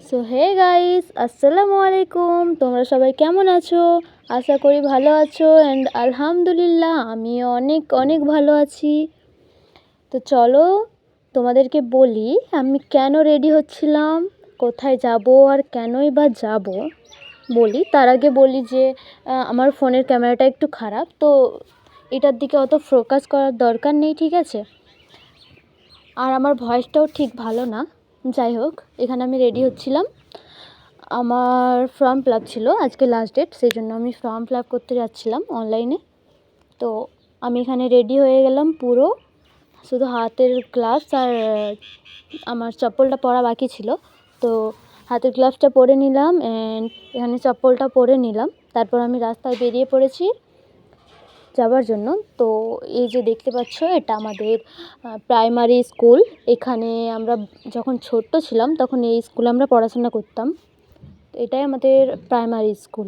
So hey guys, আসসালামু আলাইকুম। তোমরা সবাই কেমন আছো? আশা করি ভালো আছো। অ্যান্ড আলহামদুলিল্লাহ আমিও অনেক অনেক ভালো আছি। তো চলো তোমাদেরকে বলি আমি কেন রেডি হচ্ছিলাম, কোথায় যাব আর কেনই বা যাব। বলি তার আগে বলি যে আমার ফোনের ক্যামেরাটা একটু খারাপ, তো এটার দিকে অত ফোকাস করার দরকার নেই, ঠিক আছে? আর আমার ভয়েসটাও ঠিক ভালো না। যাই হোক, এখানে আমি রেডি হচ্ছিলাম। আমার ফর্ম ফিল আপ ছিল, আজকে লাস্ট ডেট, সেই জন্য আমি ফর্ম ফিল আপ করতে যাচ্ছিলাম অনলাইনে। তো আমি এখানে রেডি হয়ে গেলাম পুরো, শুধু হাতের গ্লাভস আর আমার চপ্পলটা পরা বাকি ছিল। তো হাতের গ্লাভসটা পরে নিলাম অ্যান্ড এখানে চপ্পলটা পরে নিলাম। তারপর আমি রাস্তায় বেরিয়ে পড়েছি যাবার জন্য। তো এই যে দেখতে পাচ্ছ, এটা আমাদের প্রাইমারি স্কুল। এখানে আমরা যখন ছোট্ট ছিলাম তখন এই স্কুলে আমরা পড়াশোনা করতাম। এটাই আমাদের প্রাইমারি স্কুল।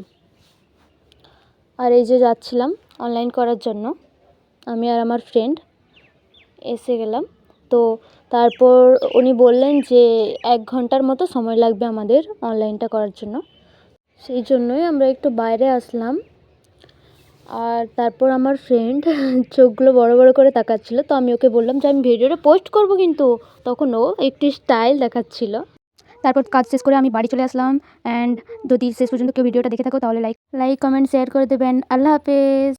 আর এই যে যাচ্ছিলাম অনলাইন করার জন্য, আমি আর আমার ফ্রেন্ড এসে গেলাম। তো তারপর উনি বললেন যে 1 ঘন্টার মতো সময় লাগবে আমাদের অনলাইনটা করার জন্য। সেই জন্যই আমরা একটু বাইরে আসলাম। আর তারপর আমার ফ্রেন্ড চোখগুলো বড় বড় করে তাকাচ্ছিল, তো আমি ওকে বললাম যে আমি ভিডিওটা পোস্ট করব, কিন্তু তখন ও একটু স্টাইল দেখাচ্ছিল। তারপর কাজ শেষ করে আমি বাড়ি চলে আসলাম। অ্যান্ড যদি শেষ পর্যন্ত কেউ ভিডিওটা দেখে থাকো তাহলে লাইক কমেন্ট শেয়ার করে দেবেন। আল্লাহ হাফেজ।